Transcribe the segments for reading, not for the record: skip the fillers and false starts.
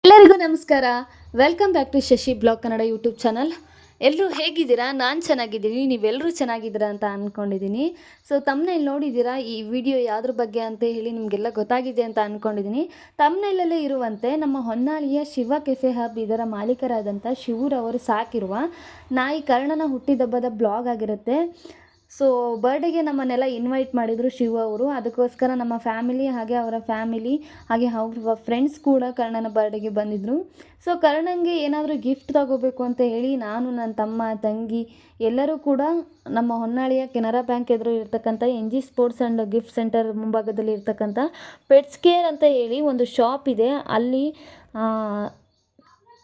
ಎಲ್ಲರಿಗೂ ನಮಸ್ಕಾರ. Welcome back to Shashi blog Kannada YouTube channel. ಎಲ್ಲರೂ ಹೇಗಿದ್ದೀರಾ? ನಾನು ಚೆನ್ನಾಗಿದ್ದೀನಿ, ನೀವೆಲ್ಲರೂ ಚೆನ್ನಾಗಿದ್ದೀರಾ ಅಂತ ಅಂದ್ಕೊಂಡಿದ್ದೀನಿ. ಸೊ ತಮ್ನೇಲ್ ನೋಡಿದ್ದೀರಾ, ಈ ವಿಡಿಯೋ ಯಾವುದ್ರ ಬಗ್ಗೆ ಅಂತ ಹೇಳಿ ನಿಮಗೆಲ್ಲ ಗೊತ್ತಾಗಿದೆ ಅಂತ ಅಂದ್ಕೊಂಡಿದ್ದೀನಿ. ತಮ್ನೇಲಲ್ಲೇ ಇರುವಂತೆ ನಮ್ಮ ಹೊನ್ನಾಳಿಯ ಶಿವ ಕೆಫೆ ಹಬ್ ಇದರ ಮಾಲೀಕರಾದಂಥ ಶಿವರವರು ಸಾಕಿರುವ ನಾಯಿ ಕರ್ಣನ ಹುಟ್ಟಿದಬ್ಬದ ಬ್ಲಾಗ್ ಆಗಿರುತ್ತೆ. ಸೊ ಬರ್ಡೇಗೆ ನಮ್ಮನ್ನೆಲ್ಲ ಇನ್ವೈಟ್ ಮಾಡಿದರು ಶಿವ ಅವರು. ಅದಕ್ಕೋಸ್ಕರ ನಮ್ಮ ಫ್ಯಾಮಿಲಿ ಹಾಗೆ ಅವರ ಫ್ಯಾಮಿಲಿ ಹಾಗೆ ಅವ್ರ ಫ್ರೆಂಡ್ಸ್ ಕೂಡ ಕರ್ಣನ ಬರ್ಡೇಗೆ ಬಂದಿದ್ದರು. ಸೊ ಕರ್ಣಂಗೆ ಏನಾದರೂ ಗಿಫ್ಟ್ ತಗೋಬೇಕು ಅಂತ ಹೇಳಿ ನಾನು, ನನ್ನ ತಮ್ಮ, ತಂಗಿ ಎಲ್ಲರೂ ಕೂಡ ನಮ್ಮ ಹೊನ್ನಾಳಿಯ ಕೆನರಾ ಬ್ಯಾಂಕ್ ಎದುರು ಇರ್ತಕ್ಕಂಥ NG sports and gift centre ಮುಂಭಾಗದಲ್ಲಿ ಇರ್ತಕ್ಕಂಥ ಪೆಟ್ಸ್ ಕೇರ್ ಅಂತ ಹೇಳಿ ಒಂದು ಶಾಪ್ ಇದೆ. ಅಲ್ಲಿ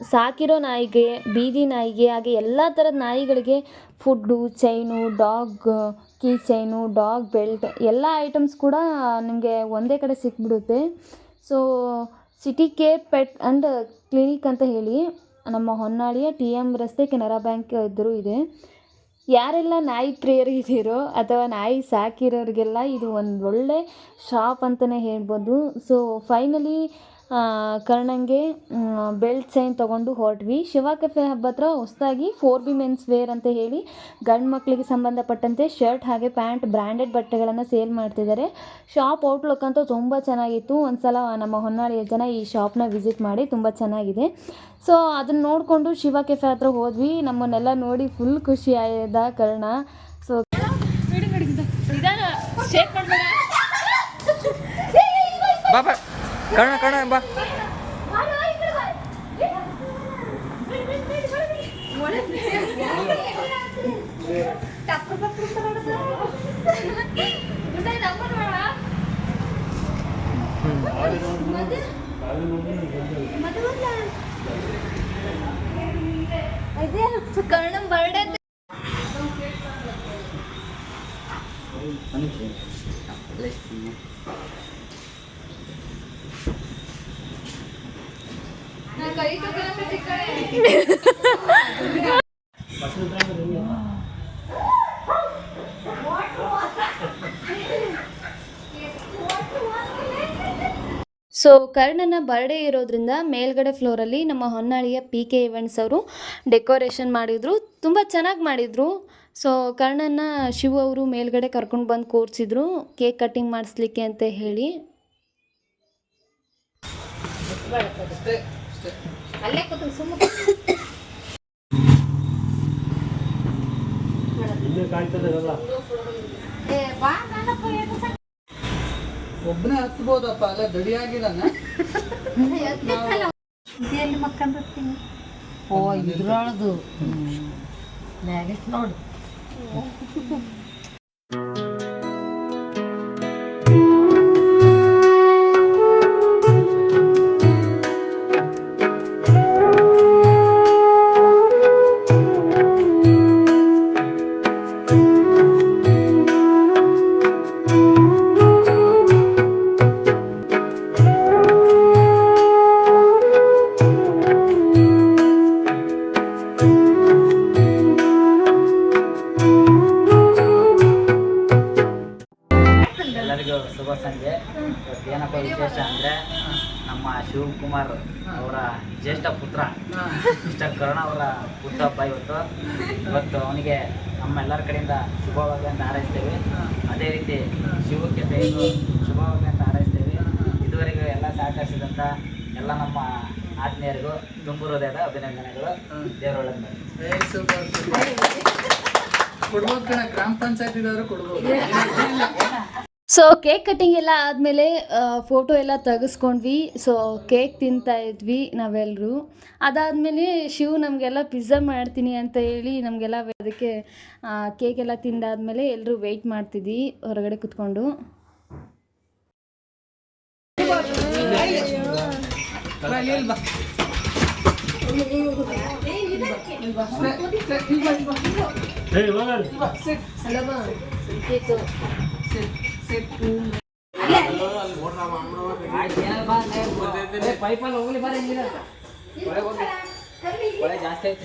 ಸಾಕಿರೋ ನಾಯಿಗೆ, ಬೀದಿ ನಾಯಿಗೆ ಹಾಗೆ ಎಲ್ಲ ಥರದ ನಾಯಿಗಳಿಗೆ food, chain, dog key chain, dog belt ಎಲ್ಲ ಐಟಮ್ಸ್ ಕೂಡ ನಿಮಗೆ ಒಂದೇ ಕಡೆ ಸಿಕ್ಬಿಡುತ್ತೆ. So city care pet and clinic ಅಂತ ಹೇಳಿ ನಮ್ಮ ಹೊನ್ನಾಳಿಯ TM ರಸ್ತೆ ಕೆನರಾ ಬ್ಯಾಂಕ್ ಎದುರು ಇದೆ. ಯಾರೆಲ್ಲ ನಾಯಿ ಪ್ರಿಯರು ಇದ್ದೀರೋ ಅಥವಾ ನಾಯಿ ಸಾಕಿರೋರಿಗೆಲ್ಲ ಇದು ಒಂದು ಒಳ್ಳೆ ಶಾಪ್ ಅಂತಲೇ ಹೇಳ್ಬೋದು. ಸೊ ಫೈನಲಿ ಕರ್ಣಂಗೆ ಬೆಲ್ಟ್ ಚೈನ್ ತೊಗೊಂಡು ಹೊರಟ್ವಿ. ಶಿವ ಕೆಫೆ ಹಬ್ಬ ಹತ್ರ ಹೊಸದಾಗಿ 4B ಮೆನ್ಸ್ ವೇರ್ ಅಂತ ಹೇಳಿ ಗಂಡು ಮಕ್ಕಳಿಗೆ ಸಂಬಂಧಪಟ್ಟಂತೆ ಶರ್ಟ್ ಹಾಗೆ ಪ್ಯಾಂಟ್ ಬ್ರ್ಯಾಂಡೆಡ್ ಬಟ್ಟೆಗಳನ್ನು ಸೇಲ್ ಮಾಡ್ತಿದ್ದಾರೆ. ಶಾಪ್ ಔಟ್ಲುಕ್ ಅಂತೂ ತುಂಬ ಚೆನ್ನಾಗಿತ್ತು. ಒಂದು ಸಲ ನಮ್ಮ ಹೊನ್ನಾಳಿಯ ಜನ ಈ ಶಾಪ್ನ ವಿಸಿಟ್ ಮಾಡಿ, ತುಂಬ ಚೆನ್ನಾಗಿದೆ. ಸೊ ಅದನ್ನು ನೋಡಿಕೊಂಡು ಶಿವ ಕೆಫೆ ಹತ್ರ ಹೋದ್ವಿ. ನಮ್ಮನ್ನೆಲ್ಲ ನೋಡಿ ಫುಲ್ ಖುಷಿ ಆಯ್ದ ಕರ್ಣ. ಸೊ ಬಾಬಾ ಕರ್ಣ ಕರ್ಣ ಬಾ. ಕರ್ಣಂ ಬರ್ಡೇ ಸೊ ಕರ್ಣನ ಬರ್ಡೇ ಇರೋದ್ರಿಂದ ಮೇಲ್ಗಡೆ ಫ್ಲೋರಲ್ಲಿ ನಮ್ಮ ಹೊನ್ನಾಳಿಯ PK ಇವೆಂಟ್ಸ್ ಅವರು ಡೆಕೋರೇಷನ್ ಮಾಡಿದರು, ತುಂಬ ಚೆನ್ನಾಗಿ ಮಾಡಿದರು. ಸೊ ಕರ್ಣನ ಶಿವ ಅವರು ಮೇಲ್ಗಡೆ ಕರ್ಕೊಂಡು ಬಂದು ಕೂರಿಸಿದ್ರು ಕೇಕ್ ಕಟ್ಟಿಂಗ್ ಮಾಡಿಸ್ಲಿಕ್ಕೆ ಅಂತ ಹೇಳಿ. ಒಬ್ಬನೇ ಹತ್ಬೋದಪ್ಪ, ಅಲ್ಲ ದಡಿಯಾಗಿಲ್ಲ. ಓ ಇದ್ರೊಳದು ನೋಡು. ಎಲ್ಲರಿಗೂ ಶುಭ ಸಂಜೆ. ಏನಪ್ಪ ವಿಶೇಷ ಅಂದರೆ, ನಮ್ಮ ಶಿವಕುಮಾರ್ ಅವರ ಜ್ಯೇಷ್ಠ ಪುತ್ರ ಮಿಸ್ಟರ್ ಕರ್ಣ ಅವರ ಹುಟ್ಟುಹಬ್ಬ ಇವತ್ತು ಅವನಿಗೆ ನಮ್ಮೆಲ್ಲರ ಕಡೆಯಿಂದ ಶುಭವಾಗಲಿ ಅಂತ ಹಾರೈಸ್ತೇವೆ. ಅದೇ ರೀತಿ ಶಿವ ಕೆಫೆಗೂ ಶುಭವಾಗಲಿ ಅಂತ ಹಾರೈಸ್ತೇವೆ. ಇದುವರೆಗೂ ಎಲ್ಲ ಸಹಕರಿಸಿದಂಥ ಎಲ್ಲ ನಮ್ಮ ಆತ್ಮೀಯರಿಗೂ ತುಂಬು ಹೃದಯದ ಅಭಿನಂದನೆಗಳು. ದೇವರೊಳಗೆ ಕೊಡ್ಬೋದು ಕಣ, ಗ್ರಾಮ ಪಂಚಾಯತಿದವರು ಕೊಡ್ಬೋದು. ಸೊ ಕೇಕ್ ಕಟ್ಟಿಂಗ್ ಎಲ್ಲ ಆದಮೇಲೆ ಫೋಟೋ ಎಲ್ಲ ತೆಗೆಸ್ಕೊಂಡ್ವಿ. ಸೊ ಕೇಕ್ ತಿಂತಾ ಇದ್ವಿ ನಾವೆಲ್ಲರೂ. ಅದಾದಮೇಲೆ ಶಿವ್ ನಮಗೆಲ್ಲ ಪಿಜ್ಜಾ ಮಾಡ್ತೀನಿ ಅಂತ ಹೇಳಿ ನಮಗೆಲ್ಲ ಅದಕ್ಕೆ ಕೇಕೆಲ್ಲ ತಿಂದಾದ್ಮೇಲೆ ಎಲ್ಲರೂ ವೆಯ್ಟ್ ಮಾಡ್ತಿದ್ವಿ ಹೊರಗಡೆ ಕುತ್ಕೊಂಡು. ಪೈಪಲ್ಲಿ ಹೋಗ್ಲಿ ಬರ ಒಳ್ಳೆ ಜಾಸ್ತಿ ಐತಿ.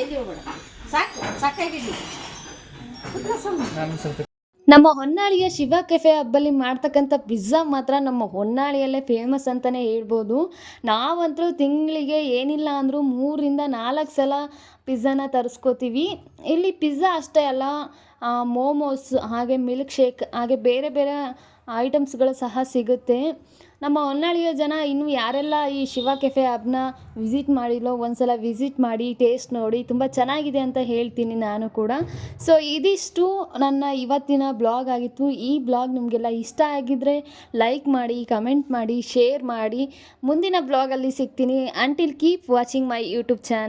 ಎಲ್ಲಿ ಹೋಗೋಣ ಸಾಕು ಸಾಕಾಗಿರ್ಲಿ ನಾನು ಸ್ವಲ್ಪ ನಮ್ಮ ಹೊನ್ನಾಳಿಯ ಶಿವ ಕೆಫೆ ಹಬ್ಬಲ್ಲಿ ಮಾಡ್ತಕ್ಕಂಥ ಪಿಜ್ಜಾ ಮಾತ್ರ ನಮ್ಮ ಹೊನ್ನಾಳಿಯಲ್ಲೇ ಫೇಮಸ್ ಅಂತಲೇ ಹೇಳ್ಬೋದು. ನಾವಂತೂ ತಿಂಗಳಿಗೆ ಏನಿಲ್ಲ ಅಂದರೂ 3-4 ಸಲ ಪಿಜ್ಜಾನ ತರಿಸ್ಕೋತೀವಿ. ಇಲ್ಲಿ ಪಿಜ್ಜಾ ಅಷ್ಟೇ ಅಲ್ಲ, ಮೋಮೋಸ್, ಹಾಗೆ ಮಿಲ್ಕ್ ಶೇಕ್, ಹಾಗೆ ಬೇರೆ ಬೇರೆ ಐಟಮ್ಸ್ಗಳು ಸಹ ಸಿಗುತ್ತೆ. ನಮ್ಮ ಹೊನ್ನಾಳಿಯ ಜನ ಇನ್ನೂ ಯಾರೆಲ್ಲ ಈ ಶಿವ ಕೆಫೆ ಹಬ್ಬನ ವಿಸಿಟ್ ಮಾಡಿಲ್ಲೋ ಒಂದು ಸಲ ವಿಸಿಟ್ ಮಾಡಿ ಟೇಸ್ಟ್ ನೋಡಿ, ತುಂಬ ಚೆನ್ನಾಗಿದೆ ಅಂತ ಹೇಳ್ತೀನಿ ನಾನು ಕೂಡ. ಸೊ ಇದಿಷ್ಟು ನನ್ನ ಇವತ್ತಿನ ಬ್ಲಾಗ್ ಆಗಿತ್ತು. ಈ ಬ್ಲಾಗ್ ನಿಮಗೆಲ್ಲ ಇಷ್ಟ ಆಗಿದ್ದರೆ ಲೈಕ್ ಮಾಡಿ, ಕಮೆಂಟ್ ಮಾಡಿ, ಶೇರ್ ಮಾಡಿ. ಮುಂದಿನ ಬ್ಲಾಗಲ್ಲಿ ಸಿಗ್ತೀನಿ. Until keep watching my YouTube channel.